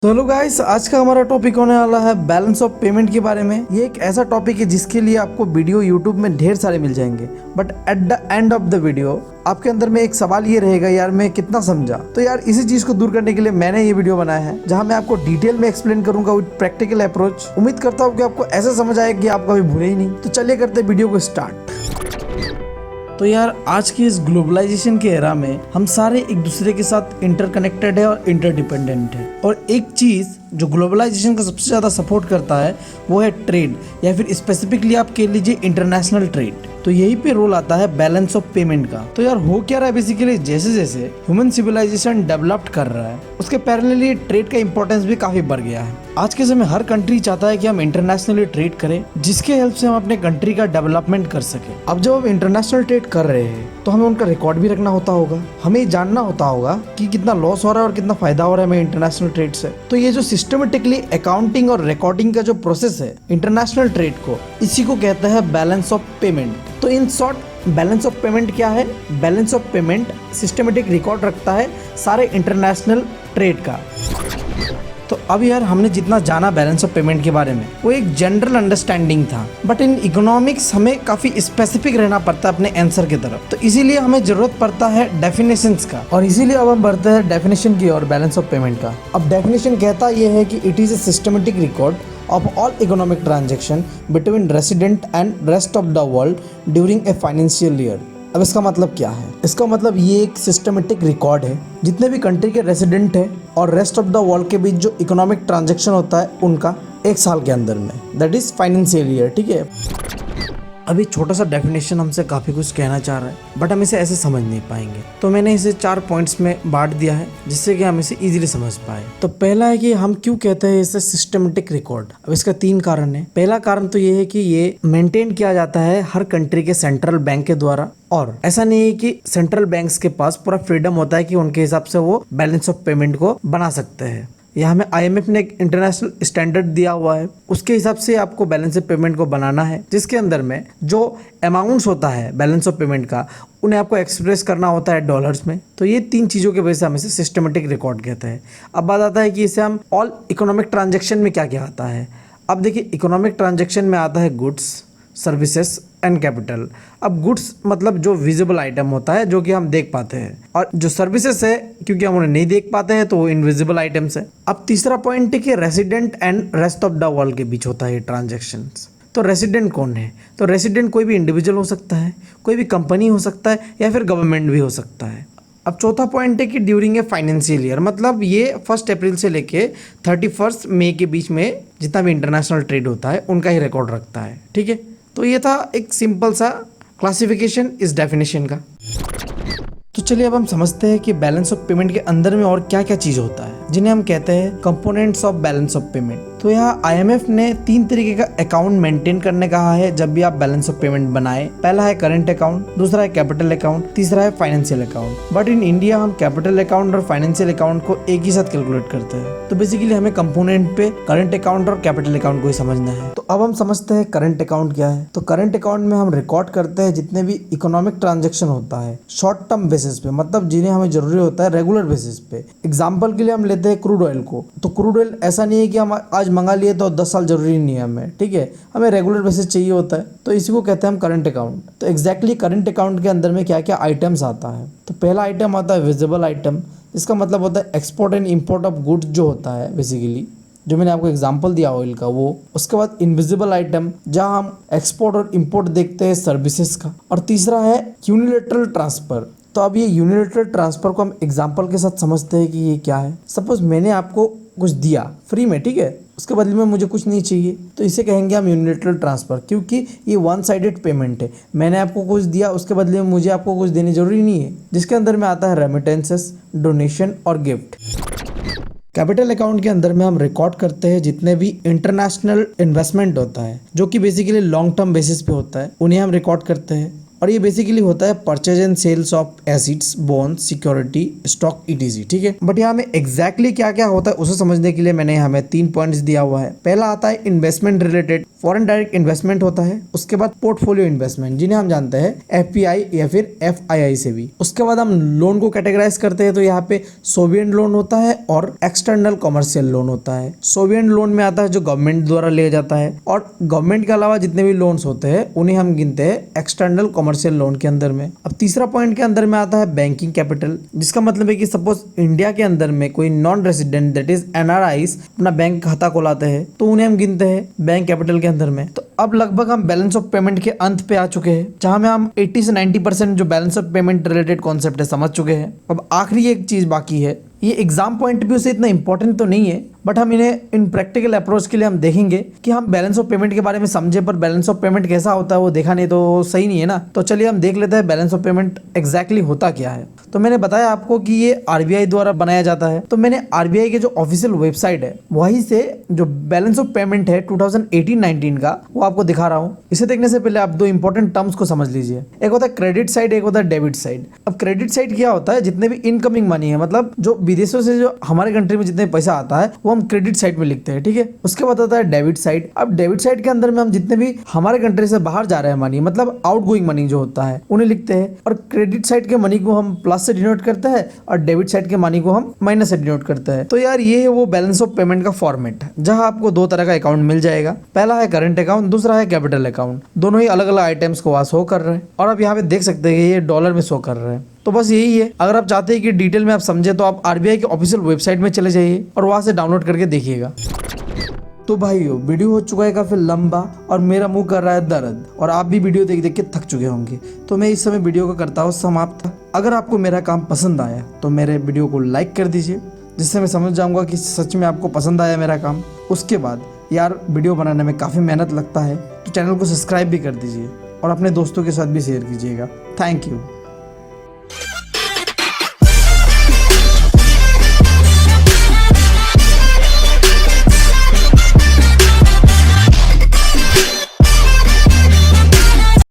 तो hello guys, आज का हमारा टॉपिक होने वाला है बैलेंस ऑफ पेमेंट के बारे में। ये एक ऐसा टॉपिक है जिसके लिए आपको वीडियो यूट्यूब में ढेर सारे मिल जाएंगे, but at the end of the video आपके अंदर में एक सवाल ये रहेगा, यार मैं कितना समझा। तो यार इसी चीज को दूर करने के लिए मैंने ये वीडियो बनाया है, जहां मैं आपको डिटेल में एक्सप्लेन करूंगा विद प्रैक्टिकल अप्रोच। उम्मीद करता हूँ कि आपको ऐसा समझ आएगा कि आप कभी भूले ही नहीं। तो चलिए करते वीडियो को स्टार्ट। तो यार आज की इस ग्लोबलाइजेशन के एरा में हम सारे एक दूसरे के साथ इंटरकनेक्टेड है और इंटरडिपेंडेंट है। और एक चीज़ जो ग्लोबलाइजेशन का सबसे ज़्यादा सपोर्ट करता है वो है ट्रेड, या फिर स्पेसिफिकली आप कह लीजिए इंटरनेशनल ट्रेड। तो यही पे रोल आता है बैलेंस ऑफ पेमेंट का। तो यार हो क्या रहा है बेसिकली, जैसे जैसे ह्यूमन सिविलाइजेशन डेवलप्ड कर रहा है उसके पैरेलली ट्रेड का इंपॉर्टेंस भी काफी बढ़ गया है। आज के समय हर कंट्री चाहता है कि हम इंटरनेशनली ट्रेड करें, जिसके हेल्प से हम अपने कंट्री का डेवलपमेंट कर सके। अब जब हम इंटरनेशनल ट्रेड कर रहे हैं तो हमें उनका रिकॉर्ड भी रखना होता होगा, हमें जानना होता होगा कि कितना लॉस हो रहा है और कितना फायदा हो रहा है हमें इंटरनेशनल ट्रेड से। तो ये जो सिस्टमेटिकली अकाउंटिंग और रिकॉर्डिंग का जो प्रोसेस है इंटरनेशनल ट्रेड को, इसी को कहते हैं बैलेंस ऑफ पेमेंट। तो in short balance of payment क्या है? Balance of payment systematic record रखता है सारे इंटरनेशनल ट्रेड का। तो अब यार हमने जितना जाना बैलेंस ऑफ पेमेंट के बारे में वो एक जनरल अंडरस्टैंडिंग था, बट इन इकोनॉमिक्स हमें काफी स्पेसिफिक रहना पड़ता है अपने आंसर की तरफ। तो इसीलिए हमें जरूरत पड़ता है डेफिनेशंस का, और इसीलिए अब हम बढ़ते हैं डेफिनेशन की और बैलेंस ऑफ पेमेंट का। अब डेफिनेशन कहता यह है कि it is a systematic record of all economic transaction between resident and rest of the world during a financial year। अब इसका मतलब क्या है? इसका मतलब ये एक सिस्टमेटिक रिकॉर्ड है जितने भी कंट्री के रेसिडेंट है और रेस्ट ऑफ द वर्ल्ड के बीच जो इकोनॉमिक ट्रांजैक्शन होता है उनका एक साल के अंदर में, दैट इज फाइनेंशियल ईयर। ठीक है, अभी छोटा सा डेफिनेशन हमसे काफ़ी कुछ कहना चाह रहा है, बट हम इसे ऐसे समझ नहीं पाएंगे। तो मैंने इसे 4 पॉइंट्स में बांट दिया है जिससे कि हम इसे इजीली समझ पाए। तो पहला है कि हम क्यों कहते हैं इसे सिस्टमेटिक रिकॉर्ड। अब इसका 3 कारण है। पहला कारण तो ये है कि ये मेंटेन किया जाता है हर कंट्री के सेंट्रल बैंक के द्वारा, और ऐसा नहीं है कि सेंट्रल बैंक्स के पास पूरा फ्रीडम होता है कि उनके हिसाब से वो बैलेंस ऑफ पेमेंट को बना सकते हैं। यह हमें IMF ने एक इंटरनेशनल स्टैंडर्ड दिया हुआ है, उसके हिसाब से आपको बैलेंस ऑफ पेमेंट को बनाना है, जिसके अंदर में जो अमाउंट्स होता है बैलेंस ऑफ पेमेंट का उन्हें आपको एक्सप्रेस करना होता है डॉलर्स में। तो ये 3 चीज़ों की वजह से हम इसे सिस्टमेटिक रिकॉर्ड कहते हैं। अब बात आता है कि इसे हम ऑल इकोनॉमिक ट्रांजेक्शन में क्या क्या आता है। अब देखिए, इकोनॉमिक ट्रांजेक्शन में आता है गुड्स, सर्विसेज एंड कैपिटल। अब गुड्स मतलब जो विजिबल आइटम होता है जो कि हम देख पाते हैं, और जो सर्विसेज है क्योंकि हम उन्हें नहीं देख पाते हैं तो वो इनविजिबल आइटम्स है। अब तीसरा पॉइंट है कि resident and rest of the world के बीच होता है ये ट्रांजेक्शन्स। तो रेसिडेंट कौन है? तो रेसिडेंट कोई भी इंडिविजुअल हो सकता है, कोई भी कंपनी हो सकता है, या फिर गवर्नमेंट भी हो सकता है। अब चौथा पॉइंट है कि ड्यूरिंग ए फाइनेंशियल ईयर, मतलब ये 1 अप्रैल से लेके 31 मई के बीच में जितना भी इंटरनेशनल ट्रेड होता है उनका ही रिकॉर्ड रखता है। ठीक है, तो ये था एक सिंपल सा क्लासिफिकेशन इस डेफिनेशन का। तो चलिए अब हम समझते हैं कि बैलेंस ऑफ पेमेंट के अंदर में और क्या क्या चीज होता है, जिन्हें हम कहते हैं components of balance of payment. तो यहाँ IMF ने 3 तरीके का अकाउंट मेंटेन करने कहा है जब भी आप बैलेंस ऑफ पेमेंट बनाए। पहला है करंट अकाउंट, दूसरा है कैपिटल अकाउंट, तीसरा है financial account. But in India हम कैपिटल अकाउंट और फाइनेंशियल अकाउंट को एक ही साथ कैलकुलेट करते हैं। तो बेसिकली हमें कंपोनेंट पे करंट अकाउंट और कैपिटल अकाउंट को ही समझना है। तो अब हम समझते हैं करंट अकाउंट क्या है। तो करंट अकाउंट में हम रिकॉर्ड करते हैं जितने भी इकोनॉमिक ट्रांजेक्शन होता है शॉर्ट टर्म बेसिस पे, मतलब जिन्हें हमें जरूरी होता है रेगुलर बेसिस पे। एग्जाम्पल के लिए हम लेते हैं क्रूड ऑयल को। तो क्रूड ऑयल ऐसा नहीं है कि हम आज मंगा लिए तो 10 साल जरूरी नहीं है हमें, ठीक है, हमें रेगुलर बेसिस चाहिए होता है। तो इसी को कहते हैं हम करंट अकाउंट। तो एग्जैक्टली करंट अकाउंट के अंदर में क्या क्या आइटम्स आता है। तो पहला आइटम आता है विजिबल आइटम, इसका मतलब होता है export and import of goods जो होता है बेसिकली, जो मैंने आपको एग्जांपल दिया ऑयल का वो। उसके बाद इनविजिबल आइटम, जहां हम एक्सपोर्ट और इंपोर्ट देखते हैं सर्विसेज का। और तीसरा है यूनिलेटरल ट्रांसफर। तो अब ये यूनिलेटरल ट्रांसफर को हम एग्जांपल के साथ समझते हैं कि ये क्या है। सपोज मैंने आपको कुछ दिया फ्री में, ठीक है, उसके बदले में मुझे कुछ नहीं चाहिए, तो इसे कहेंगे हम यूनिलेटरल ट्रांसफर, क्योंकि ये 1 साइडेड पेमेंट है। मैंने आपको कुछ दिया, उसके बदले में मुझे आपको कुछ देने जरूरी नहीं है, जिसके अंदर में आता है रेमिटेंसेस, डोनेशन और गिफ्ट। कैपिटल अकाउंट के अंदर में हम रिकॉर्ड करते हैं जितने भी इंटरनेशनल इन्वेस्टमेंट होता है जो कि बेसिकली लॉन्ग टर्म बेसिस पे होता है, उन्हें हम रिकॉर्ड करते हैं। और ये बेसिकली होता है purchase and sales of assets, bonds, security, stock etc, ठीक है। बट यहाँ में एग्जैक्टली क्या क्या होता है उसे समझने के लिए मैंने यहाँ में 3 पॉइंट्स दिया हुआ है। पहला आता है investment related, foreign direct investment होता है। उसके बाद पोर्टफोलियो इन्वेस्टमेंट, जिन्हें हम जानते हैं एफपीआई या फिर एफआईआई से भी। उसके बाद हम लोन को कैटेगराइज करते हैं, तो यहाँ पे सोवियन लोन होता है और एक्सटर्नल कमर्शियल लोन होता है। सोवियन लोन में आता है जो गवर्नमेंट द्वारा लिया जाता है, और गवर्नमेंट के अलावा जितने भी लोन्स होते हैं उन्हें हम गिनते हैं एक्सटर्नल कमर्शियल लोन के अंदर में। अब तीसरा पॉइंट के अंदर में आता है बैंकिंग कैपिटल, जिसका मतलब है कि सपोज इंडिया के अंदर में कोई non resident that is NRIs अपना बैंक खाता खोलाते हैं, तो उन्हें हम गिनते हैं बैंक कैपिटल के अंदर में। तो अब लगभग हम बैलेंस ऑफ पेमेंट के अंत पे आ चुके हैं, जहां में हम 80 से 90% जो balance of payment related concept है समझ चुके हैं। अब आखिरी एक चीज बाकी है, ये एग्जाम पॉइंट भी से इतना इंपॉर्टेंट तो नहीं है, बट हम इन्हें इन प्रैक्टिकल अप्रोच के लिए हम देखेंगे कि हम बैलेंस ऑफ पेमेंट के बारे में समझे, पर बैलेंस ऑफ पेमेंट कैसा होता है वो देखा नहीं तो सही नहीं है ना। तो चलिए हम देख लेते हैं बैलेंस ऑफ पेमेंट एग्जैक्टली होता क्या है। तो मैंने बताया आपको कि ये आरबीआई द्वारा बनाया जाता है, तो मैंने आरबीआई के जो ऑफिशियल वेबसाइट है वहीं से जो बैलेंस ऑफ पेमेंट है 2018-19 का वो आपको दिखा रहा हूँ। इसे देखने से पहले आप 2 इंपॉर्टेंट टर्म्स को समझ लीजिए, एक होता है क्रेडिट साइड, एक होता है डेबिट साइड। अब क्रेडिट साइड क्या होता है, जितने भी इनकमिंग मनी है, मतलब जो विदेशों से जो हमारे कंट्री में जितने पैसा आता है वो हम क्रेडिट साइड में लिखते हैं, ठीक है। उसके बाद आता है डेबिट साइड। अब डेबिट साइड के अंदर में हम जितने भी हमारे कंट्री से बाहर जा रहे हैं मनी, मतलब आउट गोइंग मनी जो होता है उन्हें लिखते हैं, और क्रेडिट साइड के मनी को हम प्लस से डिनोट करते हैं और डेबिट साइड के मनी को हम माइनस से डिनोट करते हैं। तो यार ये है वो बैलेंस ऑफ पेमेंट का फॉर्मेट, जहां आपको 2 तरह का अकाउंट मिल जाएगा। पहला है करंट अकाउंट, दूसरा है कैपिटल अकाउंट। दोनों ही अलग अलग आइटम्स को वहां शो कर रहे हैं, और आप यहाँ पे देख सकते हैं ये डॉलर में शो कर रहे हैं। तो बस यही है। अगर आप चाहते हैं कि डिटेल में आप समझे तो आप आरबीआई के ऑफिशियल वेबसाइट में चले जाइए और वहां से डाउनलोड करके देखिएगा। तो भाइयों वीडियो हो चुका है काफी लंबा और मेरा मुंह कर रहा है दर्द, और आप भी वीडियो देख देख के थक चुके होंगे, तो मैं इस समय वीडियो को करता हूँ समाप्त। अगर आपको मेरा काम पसंद आया तो मेरे वीडियो को लाइक कर दीजिए, जिससे मैं समझ जाऊंगा कि सच में आपको पसंद आया मेरा काम। उसके बाद यार वीडियो बनाने में काफ़ी मेहनत लगता है, तो चैनल को सब्सक्राइब भी कर दीजिए और अपने दोस्तों के साथ भी शेयर कीजिएगा। Thank you.